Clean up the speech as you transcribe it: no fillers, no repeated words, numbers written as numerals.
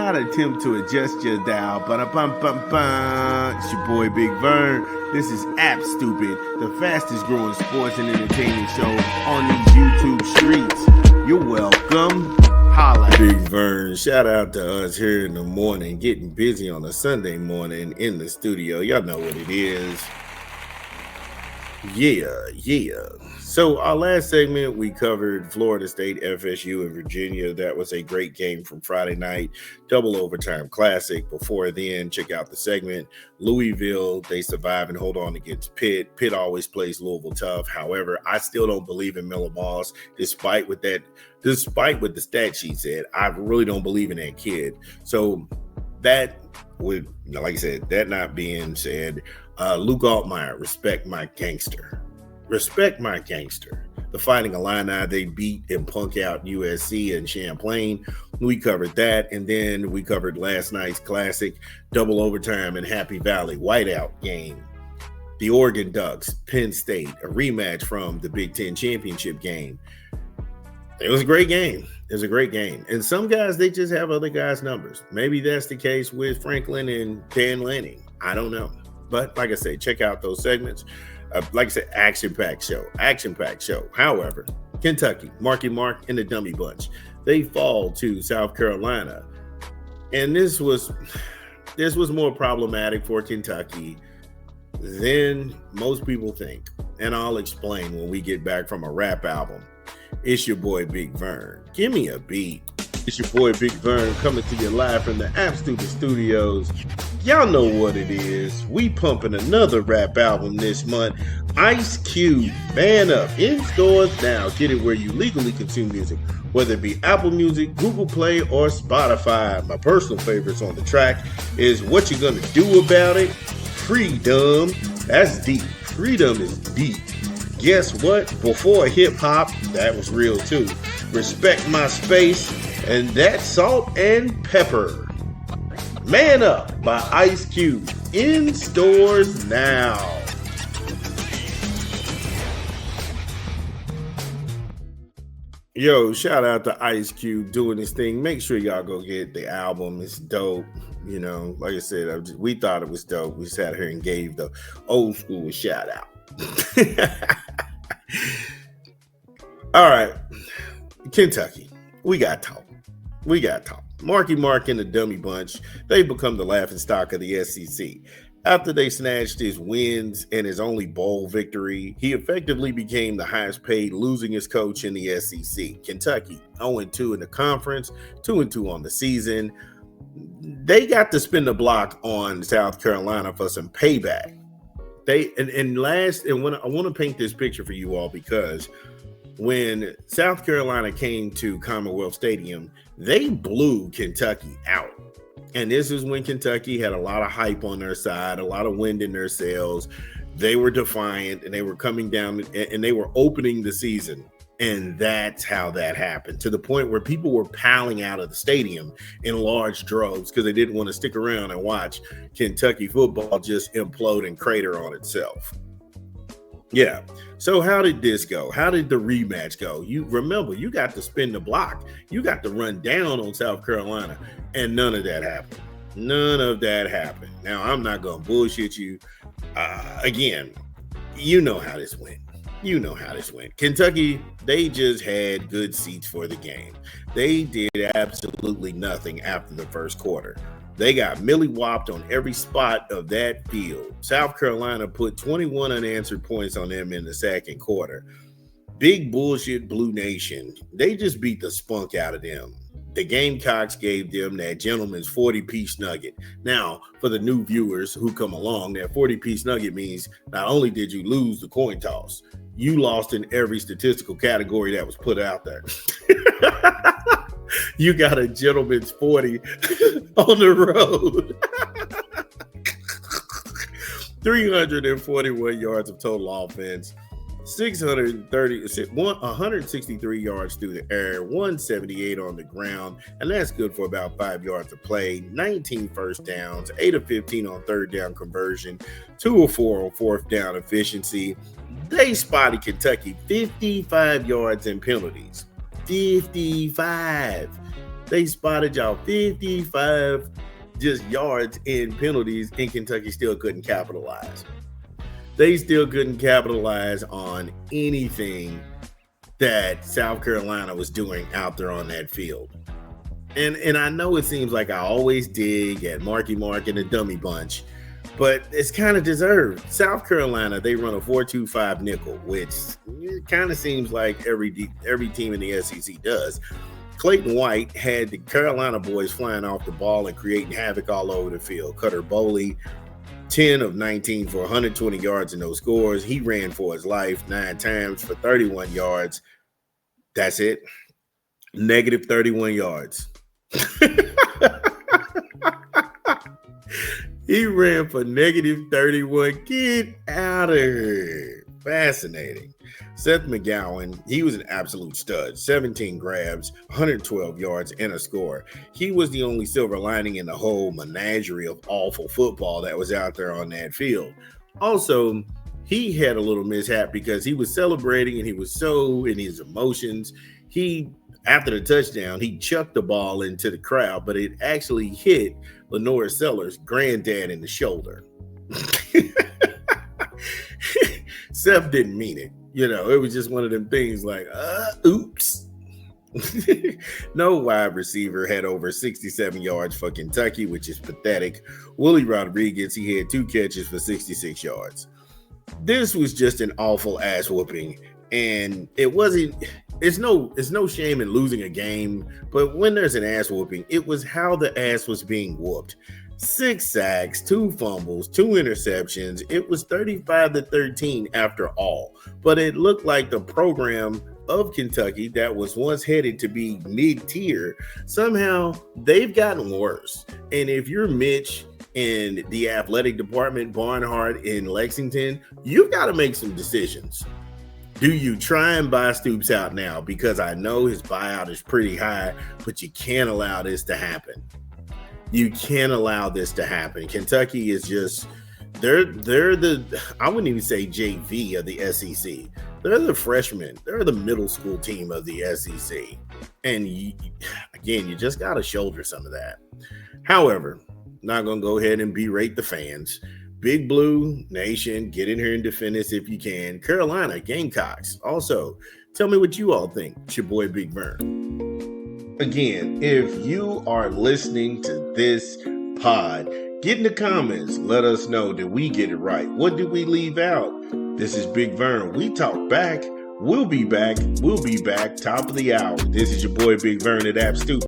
not attempt to adjust your dial. Ba-da-bum-bum-bum. It's your boy Big Vern. This is App Stupid, the fastest growing sports and entertainment show on these YouTube streets. You're welcome. Holla. Big Vern, shout out to us here in the morning, getting busy on a Sunday morning in the studio. Y'all know what it is. Yeah. So our last segment, we covered Florida State, FSU, and Virginia. That was a great game from Friday night, double overtime classic. Before then, check out the segment. Louisville, they survive and hold on against Pitt. Pitt always plays Louisville tough. However, I still don't believe in Miller Moss, despite what the stat sheet said. I really don't believe in that kid. So that would, like I said, that not being said, Luke Altmaier, respect my gangster. Respect my gangster. The Fighting Illini, they beat and punk out USC and Champlain. We covered that, and then we covered last night's classic double overtime in Happy Valley whiteout game. The Oregon Ducks, Penn State, a rematch from the Big Ten championship game. It was a great game. And some guys, they just have other guys' numbers. Maybe that's the case with Franklin and Dan Lanning. I don't know. But like I say, check out those segments. Like I said, action-packed show. However, Kentucky, Markie Mark and the Dummy Bunch, they fall to South Carolina. And this was more problematic for Kentucky than most people think. And I'll explain when we get back from a rap album. It's your boy Big Vern. Give me a beat. It's your boy Big Vern coming to you live from the App Stupid Studios. Y'all know what it is. We pumping another rap album this month. Ice Cube, Man Up, in stores now. Get it where you legally consume music, whether it be Apple Music, Google Play, or Spotify. My personal favorites on the track is What You Gonna Do About It, Freedom. That's deep. Freedom is deep. Guess what? Before hip-hop, that was real too. Respect My Space, and that's Salt and Pepper. Man Up by Ice Cube, in stores now. Yo, shout out to Ice Cube doing this thing. Make sure y'all go get the album. It's dope. You know, like I said, we thought it was dope. We sat here and gave the old school shout out. All right, Kentucky, we got talk. Markie Mark and the Dummy Bunch, they become the laughing stock of the SEC. After they snatched his wins and his only bowl victory, he effectively became the highest paid losingest coach in the SEC. Kentucky, 0-2 in the conference, 2-2 on the season. They got to spin the block on South Carolina for some payback. I want to paint this picture for you all, because when South Carolina came to Commonwealth Stadium, they blew Kentucky out. And this is when Kentucky had a lot of hype on their side, a lot of wind in their sails. They were defiant, and they were coming down, and they were opening the season. And that's how that happened, to the point where people were piling out of the stadium in large droves because they didn't want to stick around and watch Kentucky football just implode and crater on itself. Yeah. So how did this go? How did the rematch go? You remember, you got to spin the block. You got to run down on South Carolina, and none of that happened. Now, I'm not going to bullshit you. Again, you know how this went. Kentucky, they just had good seats for the game. They did absolutely nothing after the first quarter. They got millie-whopped on every spot of that field. South Carolina put 21 unanswered points on them in the second quarter. Big bullshit Blue Nation. They just beat the spunk out of them. The Gamecocks gave them that gentleman's 40-piece nugget. Now, for the new viewers who come along, that 40-piece nugget means not only did you lose the coin toss, you lost in every statistical category that was put out there. You got a gentleman's 40 on the road. 341 yards of total offense. 163 yards through the air, 178 on the ground, and that's good for about 5 yards of play. 19 first downs, 8 of 15 on third down conversion, 2 of 4 on fourth down efficiency. They spotted Kentucky 55 yards in penalties. 55. They spotted y'all 55 just yards in penalties, and Kentucky still couldn't capitalize. They still couldn't capitalize on anything that South Carolina was doing out there on that field. And I know it seems like I always dig at Markie Mark and the dummy bunch, but it's kind of deserved. South Carolina, they run a 4-2-5 nickel, which kind of seems like every team in the SEC does. Clayton White had the Carolina boys flying off the ball and creating havoc all over the field. Cutter Boley, 10 of 19 for 120 yards and no scores. He ran for his life 9 times for 31 yards. That's it. Negative 31 yards. He ran for negative 31. Get out of here. Fascinating. Seth McGowan, he was an absolute stud. 17 grabs, 112 yards, and a score. He was the only silver lining in the whole menagerie of awful football that was out there on that field. Also, he had a little mishap because he was celebrating and he was so in his emotions. After the touchdown, he chucked the ball into the crowd, but it actually hit Lenore Sellers' granddad in the shoulder. Seth didn't mean it. It was just one of them things like, oops. No wide receiver had over 67 yards for Kentucky, which is pathetic. Willie Rodriguez, he had 2 catches for 66 yards. This was just an awful ass whooping, and it's no shame in losing a game, but when there's an ass whooping, it was how the ass was being whooped. 6 sacks, 2 fumbles, 2 interceptions. It was 35-13 after all, but it looked like the program of Kentucky that was once headed to be mid-tier, somehow they've gotten worse. And if you're Mitch in the athletic department, Barnhart in Lexington, you've got to make some decisions. Do you try and buy Stoops out now? Because I know his buyout is pretty high, but you can't allow this to happen. You can't allow this to happen. Kentucky is just, they're I wouldn't even say JV of the SEC. They're the freshmen. They're the middle school team of the SEC. And you just got to shoulder some of that. However, not going to go ahead and berate the fans. Big Blue Nation, get in here and defend us if you can. Carolina, Gamecocks. Also, tell me what you all think. It's your boy, Big Vern. Again, if you are listening to this pod, get in the comments. Let us know, did we get it right? What did we leave out? This is Big Vern. We talk back. We'll be back. Top of the hour. This is your boy, Big Vern at App Stupid.